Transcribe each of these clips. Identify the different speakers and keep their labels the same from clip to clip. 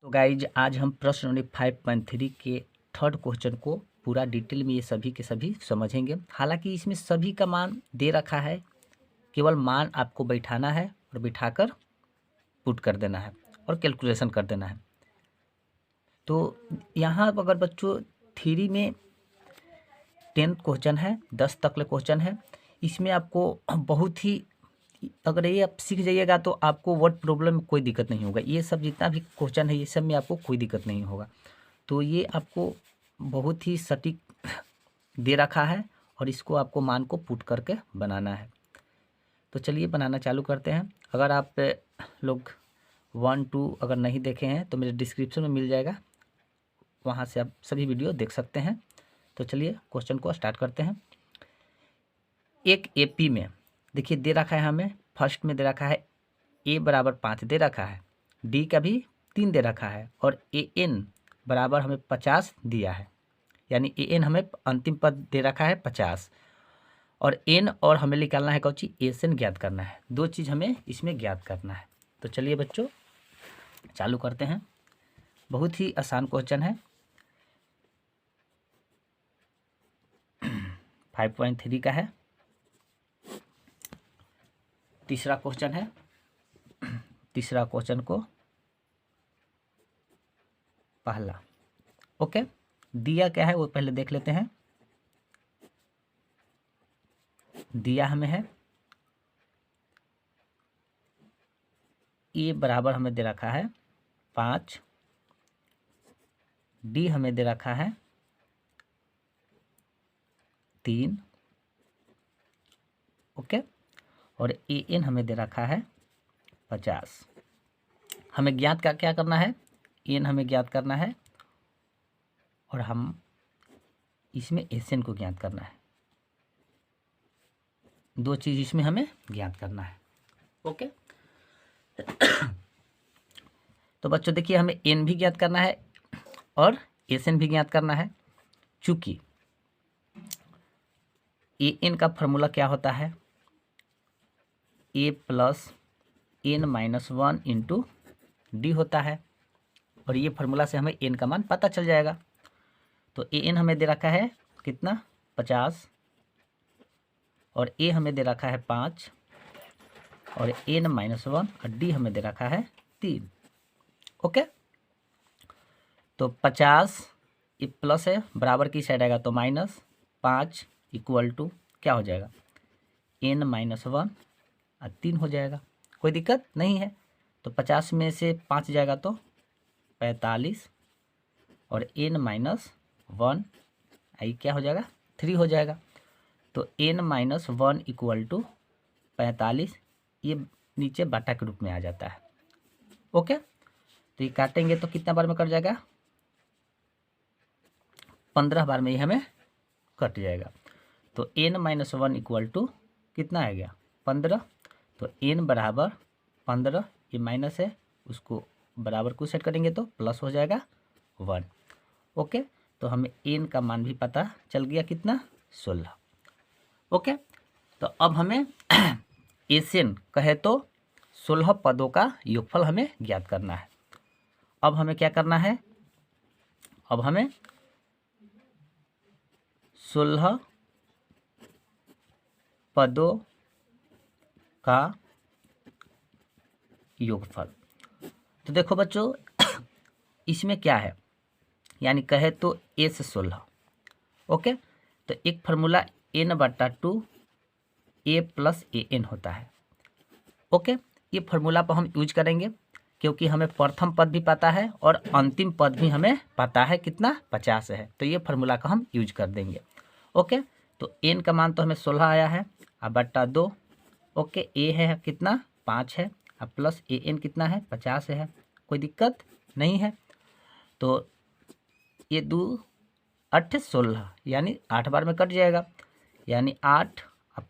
Speaker 1: तो गाइज आज हम प्रश्न नंबर 5.3 के थर्ड क्वेश्चन को पूरा डिटेल में ये सभी के सभी समझेंगे। हालांकि इसमें सभी का मान दे रखा है, केवल मान आपको बैठाना है और बिठाकर पुट कर देना है और कैलकुलेशन कर देना है। तो यहाँ अगर बच्चों थ्री में 10 क्वेश्चन है, 10 तक क्वेश्चन है। इसमें आपको बहुत ही, अगर ये आप सीख जाइएगा तो आपको वर्ड प्रॉब्लम में कोई दिक्कत नहीं होगा। ये सब जितना भी क्वेश्चन है ये सब में आपको कोई दिक्कत नहीं होगा। तो ये आपको बहुत ही सटीक दे रखा है और इसको आपको मान को पुट करके बनाना है। तो चलिए बनाना चालू करते हैं। अगर आप लोग 1 2 अगर नहीं देखे हैं तो मेरे डिस्क्रिप्शन में मिल जाएगा, वहाँ से आप सभी वीडियो देख सकते हैं। तो चलिए क्वेश्चन को स्टार्ट करते हैं। एक एपी में देखिए दे रखा है, हमें फर्स्ट में दे रखा है a बराबर 5 दे रखा है, d का भी 3 दे रखा है और an बराबर हमें 50 दिया है। यानी an हमें अंतिम पद दे रखा है 50 और n और हमें निकालना है कौची एसन ज्ञात करना है। दो चीज़ हमें इसमें ज्ञात करना है। तो चलिए बच्चों चालू करते हैं। बहुत ही आसान क्वेश्चन है, 5.3 का है। तीसरा क्वेश्चन है, तीसरा क्वेश्चन को पहला ओके दिया क्या है वो पहले देख लेते हैं। दिया हमें है ए बराबर हमें दे रखा है 5, डी हमें दे रखा है 3 ओके और ए एन हमें दे रखा है 50। हमें ज्ञात का क्या करना है, एन हमें ज्ञात करना है और हम इसमें एस एन को ज्ञात करना है। दो चीज़ इसमें हमें ज्ञात करना है ओके। तो बच्चों देखिए हमें एन भी ज्ञात करना है और एस एन भी ज्ञात करना है। चूंकि ए एन का फॉर्मूला क्या होता है, a plus n minus 1 into d होता है और ये फार्मूला से हमें एन का मान पता चल जाएगा। तो ए एन हमें दे रखा है कितना 50 और ए हमें दे रखा है 5 और एन माइनस 1 और डी हमें दे रखा है 3 ओके। तो 50 ये प्लस है, बराबर की साइड आएगा तो माइनस 5 इक्वल टू क्या हो जाएगा एन माइनस 1 और 3 हो जाएगा। कोई दिक्कत नहीं है। तो 50 में से 5 जाएगा तो 45 और एन माइनस 1 आई क्या हो जाएगा 3 हो जाएगा। तो एन माइनस 1 इक्वल टू 45, ये नीचे बाटा के रूप में आ जाता है ओके। तो ये काटेंगे तो कितना बार में कट जाएगा, 15 बार में ये हमें कट जाएगा। तो एन माइनस 1 इक्वल टू कितना आ गया 15। तो एन बराबर 15, ये माइनस है उसको बराबर को सेट करेंगे तो प्लस हो जाएगा 1 ओके। तो हमें एन का मान भी पता चल गया कितना 16 ओके। तो अब हमें एन कहे तो 16 पदों का योगफल हमें ज्ञात करना है। अब हमें क्या करना है, अब हमें 16 पदों का योगफल। तो देखो बच्चों इसमें क्या है, यानी कहे तो एस 16 ओके। तो एक फार्मूला एन बटा 2 ए प्लस ए एन होता है ओके। ये फार्मूला पर हम यूज करेंगे क्योंकि हमें प्रथम पद भी पता है और अंतिम पद भी हमें पता है कितना 50 है। तो ये फार्मूला का हम यूज कर देंगे ओके। तो एन का मान तो हमें 16 आया है अब बटा 2 ओके। ए है कितना 5 है अब प्लस ए एन कितना है 50 है, कोई दिक्कत नहीं है। तो ये 2 8 16 यानी 8 बार में कट जाएगा, यानी 8 अब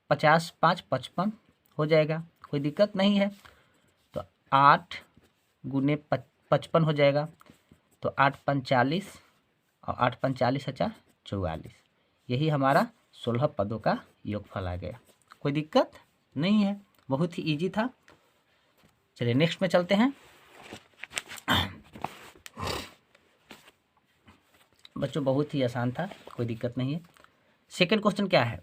Speaker 1: 50 5 55 हो जाएगा, कोई दिक्कत नहीं है। तो 8 गुने 55 हो जाएगा। तो 8 45 और 8 45 अच्छा 44, यही हमारा 16 पदों का योगफल आ गया। कोई दिक्कत नहीं है, बहुत ही इजी था। चलिए नेक्स्ट में चलते हैं। बच्चों बहुत ही आसान था, कोई दिक्कत नहीं है। सेकंड क्वेश्चन क्या है?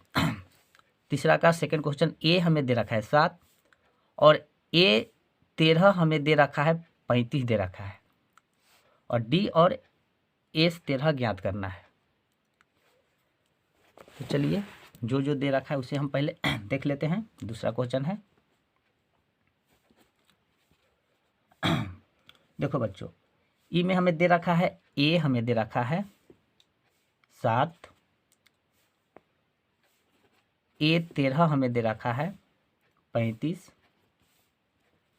Speaker 1: तीसरा का सेकंड क्वेश्चन, ए हमें दे रखा है 7 और ए 13 हमें दे रखा है 35 दे रखा है और डी और ए 13 ज्ञात करना है। तो चलिए जो जो दे रखा है उसे हम पहले देख लेते हैं। दूसरा क्वेश्चन है, देखो बच्चों, ई में हमें दे रखा है, ए हमें दे रखा है 7, ए 13 हमें दे रखा है 35।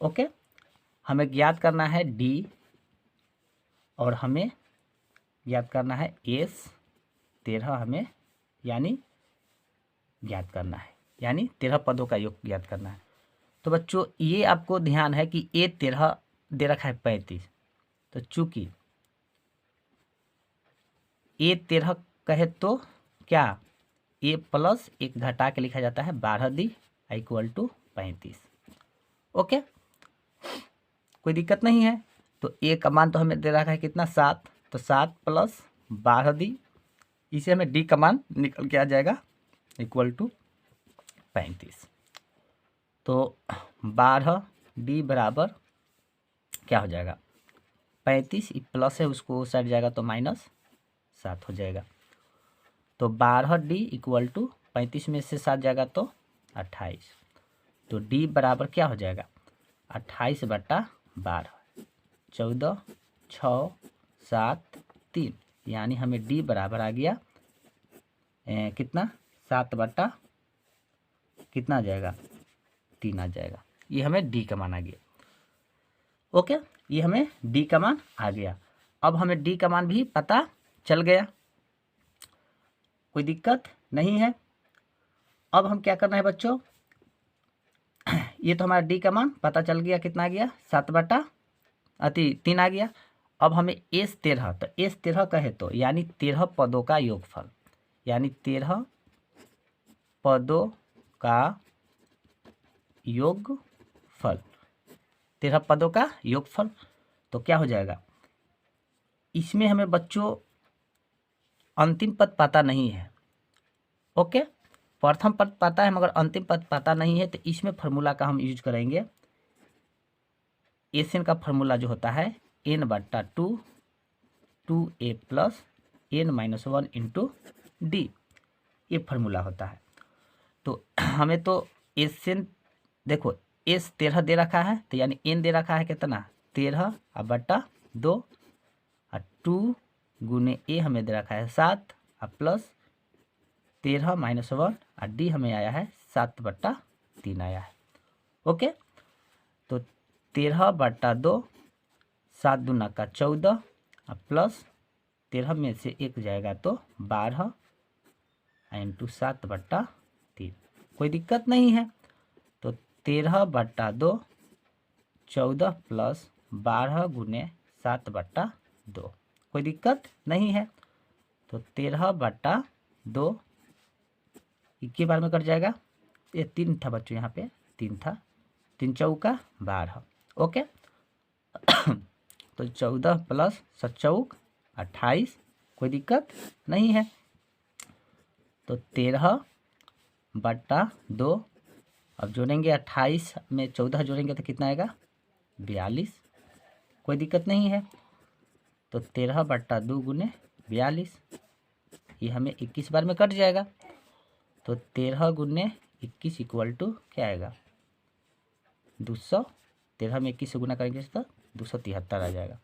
Speaker 1: ओके, हमें ज्ञात करना है डी और हमें ज्ञात करना है एस 13 हमें यानी ज्ञात करना है, यानी 13 पदों का योग ज्ञात करना है। तो बच्चों ये आपको ध्यान है कि ए 13 दे रखा है 35, तो चूंकि ए 13 कहे तो क्या ए प्लस एक घटा के लिखा जाता है 12 दी इक्वल टू 35। ओके, कोई दिक्कत नहीं है। तो ए का मान तो हमें दे रखा है कितना 7, तो 7 प्लस 12 दी, इसे हमें डी का मान निकल के आ जाएगा इक्वल टू 35। तो 12 डी बराबर क्या हो जाएगा 35, प्लस है उसको साइड जाएगा तो -7 हो जाएगा। तो 12 डी इक्वल टू 35 में से 7 जाएगा तो 28। तो डी बराबर क्या हो जाएगा 28/12, 14, 6, 7, 3, यानी हमें डी बराबर आ गया कितना 7 कितना आ जाएगा 3 आ जाएगा। ये हमें डी का मान आ गया। ओके, ये हमें डी का मान आ गया। अब हमें डी का मान भी पता चल गया, कोई दिक्कत नहीं है। अब हम क्या करना है बच्चों, ये तो हमारा डी का मान पता चल गया, कितना आ गया 7/3 आ गया। अब हमें एस 13, तो एस 13 कहे तो यानी 13 पदों का योगफल, यानी 13 पदों का योगफल, 13 पदों का योगफल। तो क्या हो जाएगा, इसमें हमें बच्चों अंतिम पद पता नहीं है। ओके, प्रथम पद पता है मगर अंतिम पद पता नहीं है, तो इसमें फार्मूला का हम यूज करेंगे। एस एन का फार्मूला जो होता है n/2 2a plus n-1 into D, ये फार्मूला होता है। तो हमें तो एस एन देखो एस 13 दे रखा है, तो यानी एन दे रखा है कितना 13/2 और 2 गुने ए हमें दे रखा है 7 और प्लस 13-1 और डी हमें आया है 7/3 आया है। ओके, तो 13/2, 7 दूना का 14 और प्लस 13 में से 1 जाएगा तो 12 इंटू 7/3, कोई दिक्कत नहीं है। तो 13/2 14 प्लस 12 गुने 7/2, कोई दिक्कत नहीं है। तो 13/2 इक्के बार में कट जाएगा, ये 3 था बच्चों, यहाँ पे 3 था, 3 चौका 12। ओके, तो 14 प्लस 7 चौक 28, कोई दिक्कत नहीं है। तो 13/2, अब जोड़ेंगे 28 में 14 जोड़ेंगे तो कितना आएगा 42, कोई दिक्कत नहीं है। तो 13/2 गुने 42, ये हमें 21 बार में कट जाएगा। तो 13 गुने 21 इक्वल टू क्या आएगा 200, 13 में 21 से गुना करेंगे तो 273 आ जाएगा।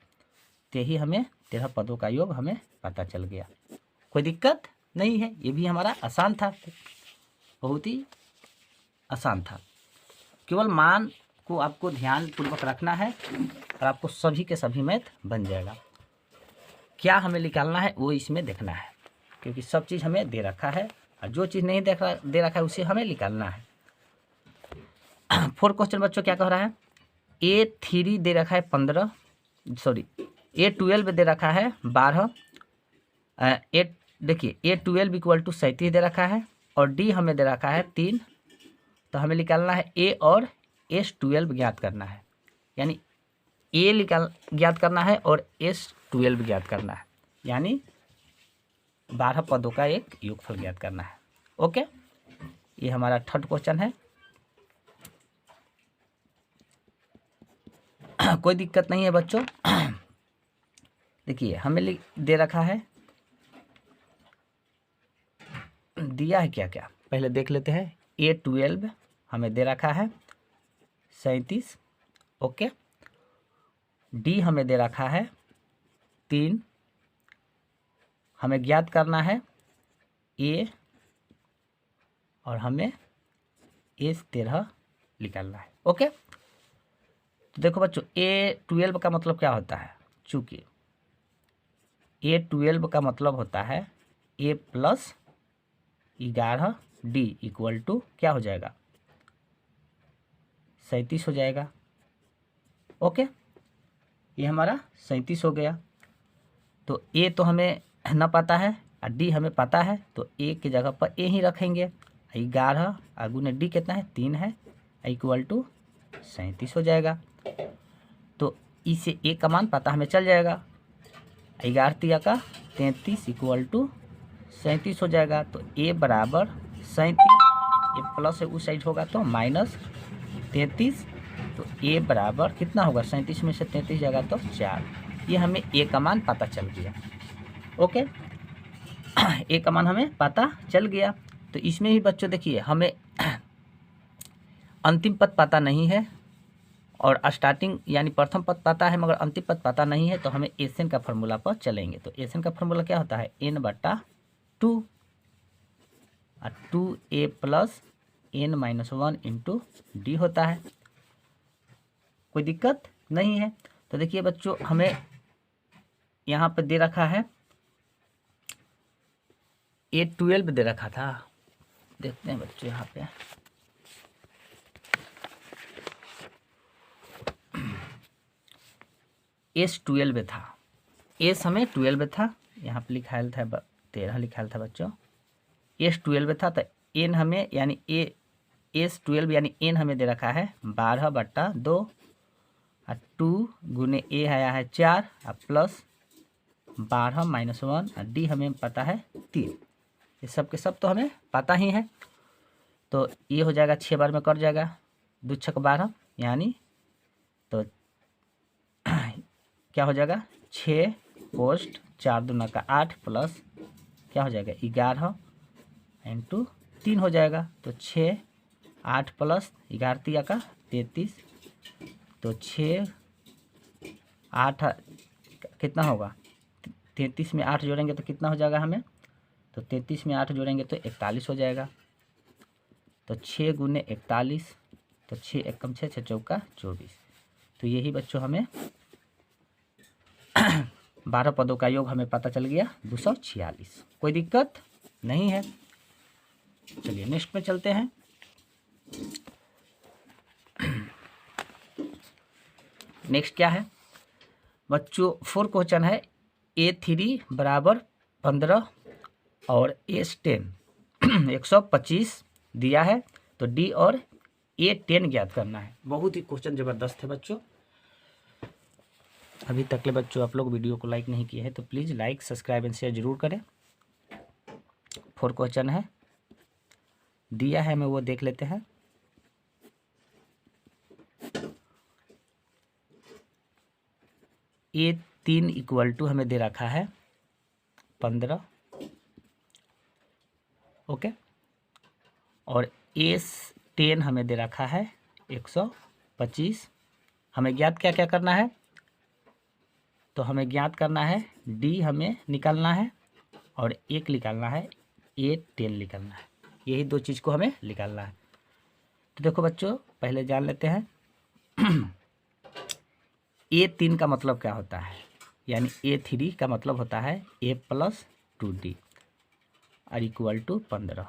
Speaker 1: तो यही हमें 13 पदों का योग हमें पता चल गया, कोई दिक्कत नहीं है। ये भी हमारा आसान था, बहुत ही आसान था। केवल मान को आपको ध्यान पूर्वक रखना है और आपको सभी के सभी मैथ बन जाएगा। क्या हमें निकालना है वो इसमें देखना है, क्योंकि सब चीज़ हमें दे रखा है और जो चीज़ नहीं दे रखा है उसे हमें निकालना है। 4 क्वेश्चन बच्चों क्या कह रहा है, A3 दे रखा है 15, सॉरी A12 दे रखा है 12, देखिए A12 इक्वल टू 37 दे रखा है और डी हमें दे रखा है 3। तो हमें निकालना है ए और S12 ज्ञात करना है, यानी ए ज्ञात करना है और S12 ज्ञात करना है। यानी 12 पदों का एक योगफल ज्ञात करना है। ओके, ये हमारा थर्ड क्वेश्चन है। कोई दिक्कत नहीं है बच्चों। देखिए हमें दे रखा है, दिया है क्या क्या पहले देख लेते हैं। A12 हमें दे रखा है 37। ओके, डी हमें दे रखा है 3। हमें ज्ञात करना है ए, और हमें A13 निकालना है। ओके, तो देखो बच्चों A12 का मतलब क्या होता है, चूंकि A12 का मतलब होता है A plus 11 D equal to क्या हो जाएगा, 37 हो जाएगा। ओके, ये हमारा 37 हो गया। तो ए तो हमें न पता है और डी हमें पता है, तो ए की जगह पर ए ही रखेंगे। 11 गुने डी कितना है, 3 है, इक्वल टू 37 हो जाएगा। तो इसे ए का मान पता हमें चल जाएगा। 11 तिया का 33 इक्वल टू 37 हो जाएगा। तो ए बराबर 37, ये प्लस है उस साइड होगा तो माइनस 33। तो ए बराबर कितना होगा, 37 में से 33 जाएगा तो 4। ये हमें ए का मान पता चल गया। ओके, ए का मान हमें पता चल गया। तो इसमें भी बच्चों देखिए हमें अंतिम पद पता नहीं है और स्टार्टिंग यानी प्रथम पद पता है मगर अंतिम पद पता नहीं है, तो हमें एसएन का फॉर्मूला पर चलेंगे। तो एसएन का फॉर्मूला क्या होता है, n/2 और 2a plus n-1 into d होता है। कोई दिक्कत नहीं है। तो देखिए बच्चों हमें यहाँ पे दे रखा है A12 दे रखा था, देखते हैं बच्चों यहाँ पे S12 था, एस हमें 12 था, यहाँ पे लिखा था 13 लिखा था बच्चों। S12 था तो एन हमें यानी S12 यानी एन हमें दे रखा है 12/2 और 2 गुने ए आया है 4 और प्लस 12 -1 और डी हमें पता है 3। ये सब के सब तो हमें पता ही है। तो ये हो जाएगा 6 बार में कट जाएगा, 2 छक 12 यानी तो क्या हो जाएगा 6 पोस्ट 4 दूना का 8 प्लस क्या हो जाएगा 11 इंटू 3 हो जाएगा। तो 6 8 प्लस 11 तिया का 33। तो 6 8 कितना होगा, 33 में 8 जोड़ेंगे तो कितना हो जाएगा हमें, तो 33 में 8 जोड़ेंगे तो 41 हो जाएगा। तो 6 गुने 41, तो 6 एकम 6 6 चौका 24। तो यही बच्चों हमें 12 पदों का योग हमें पता चल गया 246। कोई दिक्कत नहीं है। चलिए नेक्स्ट में चलते हैं। नेक्स्ट क्या है बच्चों, 4 क्वेश्चन है। A3 बराबर 15 और S10 125 दिया है, तो D और A10 ज्ञात करना है। बहुत ही क्वेश्चन ज़बरदस्त है बच्चों। अभी तक ले बच्चों आप लोग वीडियो को लाइक नहीं किए हैं तो please like subscribe and share जरूर करें। 4 क्वेश्चन है दिया है, हमें वो देख लेते हैं। A3 इक्वल टू हमें दे रखा है 15। ओके, और S10 हमें दे रखा है 125। हमें ज्ञात क्या क्या करना है, तो हमें ज्ञात करना है D हमें निकालना है और एक निकालना है A10 निकालना है। यही 2 चीज़ को हमें निकालना है। तो देखो बच्चों पहले जान लेते हैं A3 का मतलब क्या होता है, यानी A3 का मतलब होता है A प्लस 2D और इक्वल टू 15।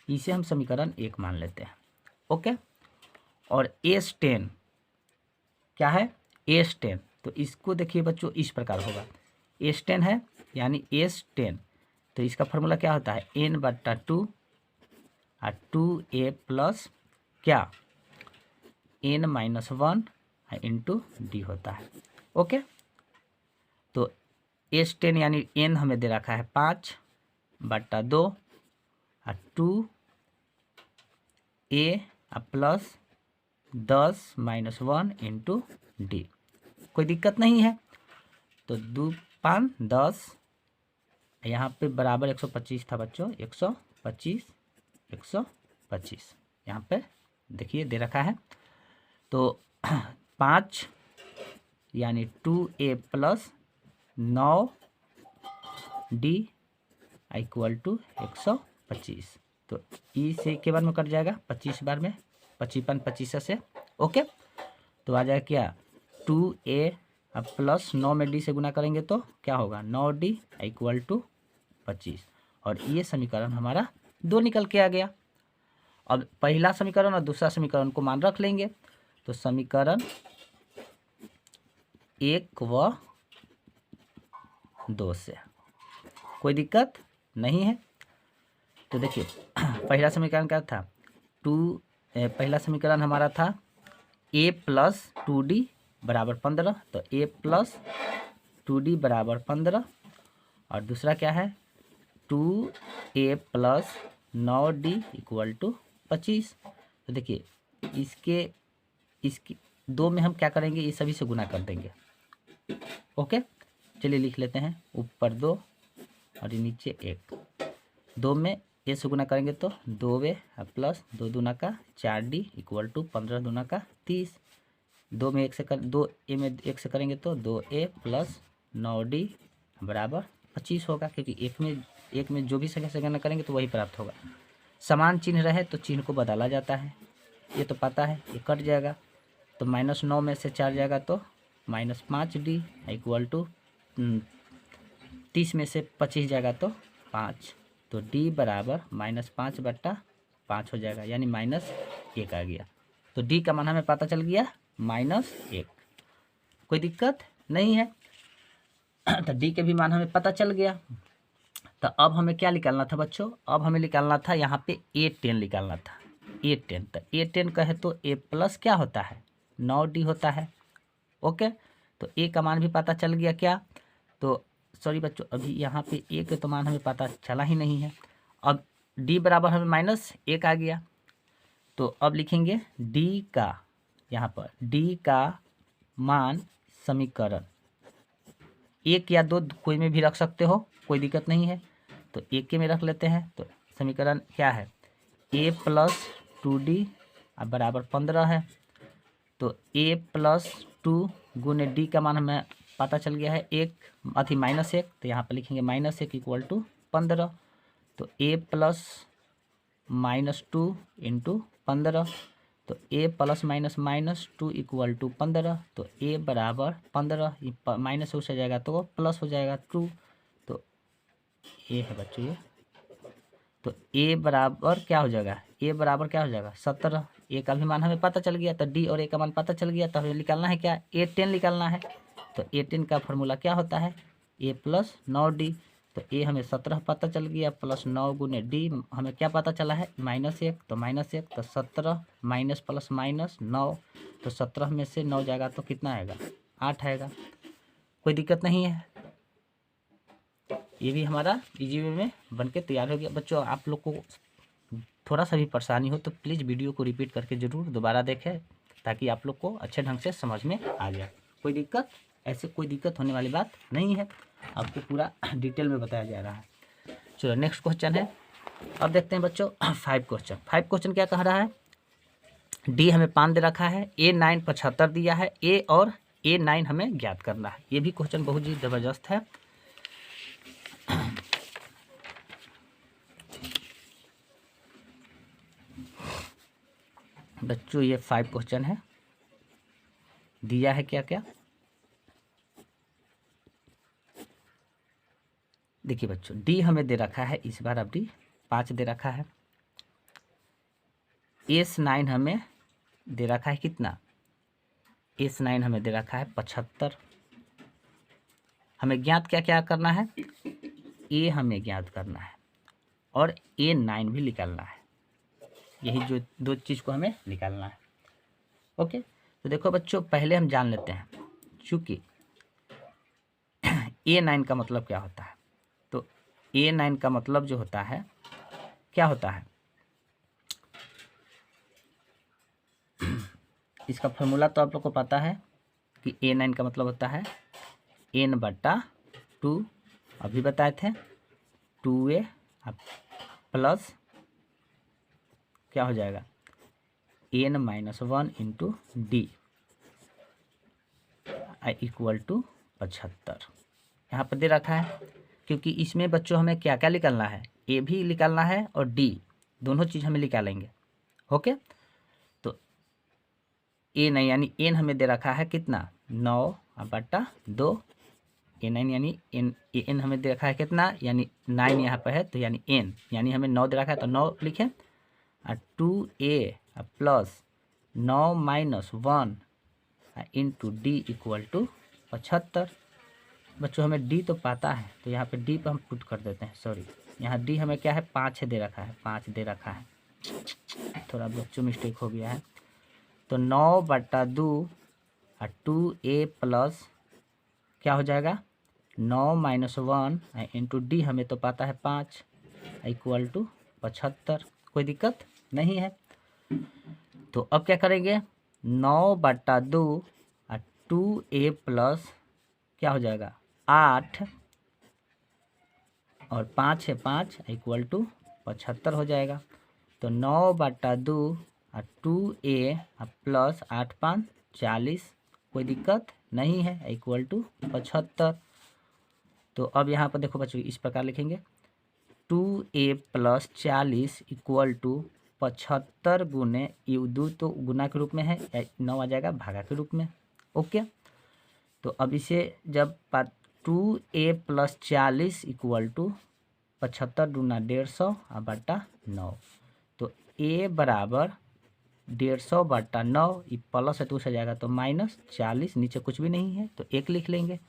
Speaker 1: इसे हम समीकरण 1 मान लेते हैं। ओके, और S10 क्या है, S10 तो इसको देखिए बच्चों इस प्रकार होगा, S10 है यानी S10 तो इसका फॉर्मूला क्या होता है n/2 और 2a प्लस क्या n-1 इंटू डी होता है। ओके, तो S10 यानी n हमें दे रखा है 5 बटा 2 और 2a plus 10 minus 1 into D. कोई दिक्कत नहीं है। तो 2 5 10, यहाँ पे बराबर 125 था बच्चों, 125 125 यहाँ पे देखिए दे रखा है। तो 5 यानी 2a plus 9d equal to 125। तो ई से के बार में कट जाएगा, 25 बार में 55 25 से। ओके, तो आ जाएगा क्या 2a अब प्लस 9 में d से गुना करेंगे तो क्या होगा 9d इक्वल टू 25। और ये समीकरण हमारा 2 निकल के आ गया। अब पहला समीकरण और दूसरा समीकरण को मान रख लेंगे। तो समीकरण 1 व 2 से कोई दिक्कत नहीं है। तो देखिए पहला समीकरण क्या था, पहला समीकरण हमारा था a प्लस 2d बराबर 15। तो a प्लस 2d बराबर 15। और दूसरा क्या है 2a plus 9d equal to 25। तो देखिए इसके 2 में हम क्या करेंगे, ये सभी से गुना कर देंगे। ओके, चलिए लिख लेते हैं, ऊपर 2 और नीचे 1। 2 में ए से गुना करेंगे तो 2a प्लस 2 दूना का 4d इक्वल टू 15 दूना का 30। 2 में 1 से 2a में 1 से करेंगे तो 2a प्लस 9d बराबर 25 होगा, क्योंकि एक में जो भी संख्या से गणना करेंगे तो वही प्राप्त होगा। समान चिन्ह रहे तो चिन्ह को बदला जाता है, ये तो पता है। ये कट जाएगा तो -9 में से 4 जाएगा तो -5d इक्वल टू 30 में से 25 जाएगा तो 5। तो d बराबर -5/5 हो जाएगा, यानी -1 आ गया। तो d का मान हमें पता चल गया -1। कोई दिक्कत नहीं है। तो d के भी मान हमें पता चल गया। तो अब हमें क्या निकालना था बच्चों, अब हमें निकालना था यहाँ पे a10 निकालना था। a10, तो a10 कहे तो a प्लस क्या होता है 9d होता है। ओके, तो a का मान भी पता चल गया क्या। तो सॉरी बच्चों, अभी यहाँ पे a के तो मान हमें पता चला ही नहीं है। अब d बराबर हमें -1 आ गया। तो अब लिखेंगे d का, यहाँ पर d का मान समीकरण 1 या 2 कोई में भी रख सकते हो, कोई दिक्कत नहीं है। तो 1 के में रख लेते हैं। तो समीकरण क्या है a प्लस 2d बराबर 15 है। तो a प्लस 2 गुने d का मान हमें पता चल गया है -1। तो यहाँ पर लिखेंगे -1 इक्वल टू 15। तो a प्लस -2 इंटू 15। तो a प्लस -2 इक्वल टू 15। तो a बराबर 15 माइनस हो जाएगा तो प्लस हो जाएगा 2। तो a है बच्चों ये। तो a बराबर क्या हो जाएगा, a बराबर क्या हो जाएगा 17। a का भी मान हमें पता चल गया, तो d और a का मान पता चल गया। तो हमें निकालना है क्या, a10 निकालना है। तो a10 का फॉर्मूला क्या होता है a प्लस 9d। तो a हमें 17 पता चल गया, प्लस 9 गुने d हमें क्या पता चला है -1। तो -1 तो 17 माइनस प्लस माइनस 9। तो 17 में से 9 जाएगा तो कितना आएगा 8 आएगा। कोई दिक्कत नहीं है। ये भी हमारा इजी वे में बन के तैयार हो गया। बच्चों आप लोग को थोड़ा सा भी परेशानी हो तो प्लीज़ वीडियो को रिपीट करके ज़रूर दोबारा देखें, ताकि आप लोग को अच्छे ढंग से समझ में आ जाए। कोई दिक्कत, ऐसे कोई दिक्कत होने वाली बात नहीं है, आपको पूरा डिटेल में बताया जा रहा है। चलो नेक्स्ट क्वेश्चन है। अब देखते हैं बच्चों 5 क्वेश्चन क्या कह रहा है। डी हमें 5 दे रखा है, A9 75 दिया है, ए और A9 हमें ज्ञात करना है। ये भी क्वेश्चन बहुत ही ज़बरदस्त है। बच्चों ये 5 क्वेश्चन है, दिया है क्या क्या। देखिए बच्चों डी हमें दे रखा है, इस बार अब डी 5 दे रखा है। S9 हमें दे रखा है कितना, S9 हमें दे रखा है 75। हमें ज्ञात क्या क्या करना है, ए हमें ज्ञात करना है और A9 भी निकालना है। यही जो 2 चीज़ को हमें निकालना है। ओके, तो देखो बच्चों पहले हम जान लेते हैं, चूँकि A9 का मतलब क्या होता है। तो A9 का मतलब जो होता है क्या होता है, इसका फॉर्मूला तो आप लोग को पता है कि A9 का मतलब होता है n/2, अभी बताए थे 2a प्लस क्या हो जाएगा n-1 into D equal to 75। यहाँ पर दे रखा है, क्योंकि इसमें बच्चों हमें क्या क्या निकालना है, ए भी निकालना है और डी, दोनों चीज़ हमें निकालेंगे। ओके, तो ए नहीं यानी एन हमें दे रखा है कितना 9/2, A9 यानी एन हमें दे रखा है कितना, यानी 9 यहाँ पर है तो यानी एन यानी हमें 9 दे रखा है तो 9 लिखें, और 2a plus 9-1 into D equal to 75। बच्चों हमें डी तो पता है तो यहाँ पे डी पर हम पुट कर देते हैं, सॉरी यहाँ डी हमें क्या है 5 दे रखा है, 5 दे रखा है, थोड़ा बच्चों मिस्टेक हो गया है। तो 9/2 और 2a प्लस क्या हो जाएगा 9-1 इंटू डी हमें तो पता है 5 इक्वल टू 75। कोई दिक्कत नहीं है। तो अब क्या करेंगे 9/2 और 2a प्लस क्या हो जाएगा 8 और 5 है 5 इक्वल टू 75 हो जाएगा। तो 9/2 और 2a प्लस 8-5 40, कोई दिक्कत नहीं है, इक्वल टू 75। तो अब यहाँ पर देखो बच्चों इस प्रकार लिखेंगे 2a प्लस 40 इक्वल टू 75 गुने दो तो गुना के रूप में है, 9 आ जाएगा भागा के रूप में। ओके, तो अब इसे जब 2a प्लस 40 इक्वल टू 75 दूना 150/9, तो a बराबर 150/9, ये प्लस है तो उसे जाएगा तो -40, नीचे कुछ भी नहीं है तो 1 लिख लेंगे।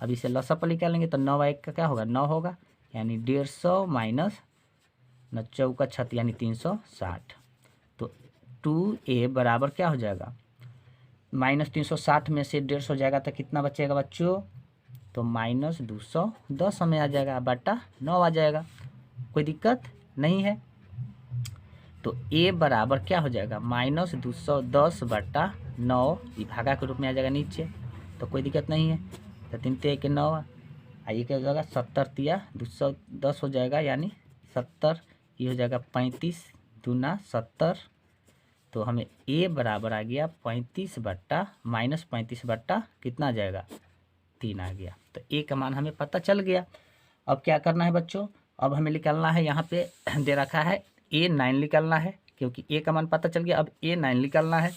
Speaker 1: अब इसे लसा पर निकालेंगे तो 9 का क्या होगा 9 होगा, यानी 150 माइनस 9 चौका 36 यानी 360। तो 2a बराबर क्या हो जाएगा -360 में से 150 जाएगा तो कितना बचेगा बच्चों, तो -210 हमें आ जाएगा बटा 9 आ जाएगा, कोई दिक्कत नहीं है। तो a बराबर क्या हो जाएगा -210/9, ये भागा के रूप में आ जाएगा नीचे, तो कोई दिक्कत नहीं है। तो 3 × 1 = 9, आइए क्या हो जाएगा 70 × 210 हो जाएगा यानी 70, ये हो जाएगा 35 दूना 70। तो हमें a बराबर आ गया 35/- कितना आ जाएगा 3 आ गया। तो a का मान हमें पता चल गया। अब क्या करना है बच्चों, अब हमें निकालना है, यहाँ पे दे रखा है A9 निकालना है, क्योंकि a का मान पता चल गया। अब A9 निकालना है,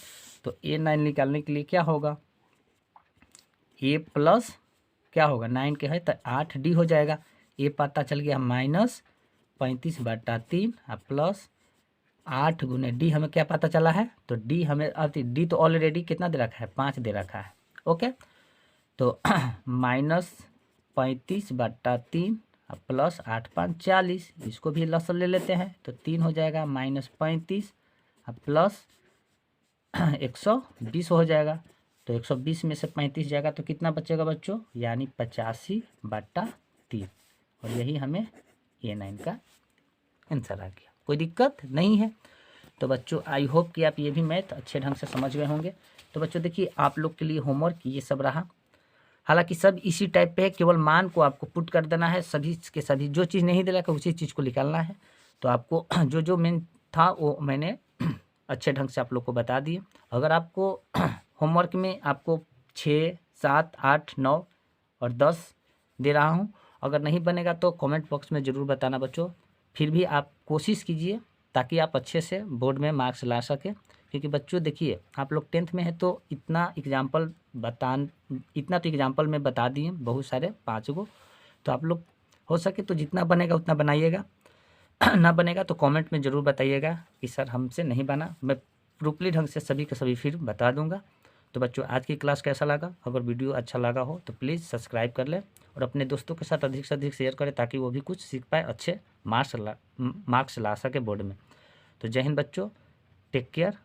Speaker 1: तो A9 निकालने के लिए क्या होगा a प्लस क्या होगा 9 के है तो 8d हो जाएगा। a पता चल गया -35/3 प्लस 8 गुने डी हमें क्या पता चला है, तो डी हमें डी तो ऑलरेडी कितना दे रखा है 5 दे रखा है। ओके, तो -35/3 प्लस 8-5 40, इसको भी लसन ले लेते हैं तो 3 हो जाएगा, -35 प्लस 120 हो जाएगा। तो 120 में से 35 जाएगा तो कितना बचेगा बच्चों, यानी 85/3, और यही हमें A9 का आंसर आ गया। कोई दिक्कत नहीं है। तो बच्चों आई होप कि आप ये भी मैथ अच्छे ढंग से समझ गए होंगे। तो बच्चों देखिए आप लोग के लिए होमवर्क ये सब रहा, हालांकि सब इसी टाइप पे है, केवल मान को आपको पुट कर देना है, सभी के सभी जो चीज़ नहीं दे रखा उसी चीज़ को निकालना है। तो आपको जो जो मेन था वो मैंने अच्छे ढंग से आप लोग को बता दिए। अगर आपको होमवर्क में आपको 6, 7, 8, 9 और 10 दे रहा हूँ, अगर नहीं बनेगा तो कमेंट बॉक्स में ज़रूर बताना बच्चों। फिर भी आप कोशिश कीजिए ताकि आप अच्छे से बोर्ड में मार्क्स ला सकें, क्योंकि बच्चों देखिए आप लोग 10th में है तो इतना तो एग्जाम्पल में बता दिए बहुत सारे 5 गो। तो आप लोग हो सके तो जितना बनेगा उतना बनाइएगा, ना बनेगा तो कमेंट में ज़रूर बताइएगा कि सर हमसे नहीं बना, मैं प्रूफली ढंग से सभी के सभी फिर बता दूंगा। तो बच्चों आज की क्लास कैसा लगा, अगर वीडियो अच्छा लगा हो तो प्लीज़ सब्सक्राइब कर लें और अपने दोस्तों के साथ अधिक से अधिक शेयर करें ताकि वो भी कुछ सीख पाए, अच्छे मार्क्स ला सके बोर्ड में। तो जय हिंद बच्चों, टेक केयर।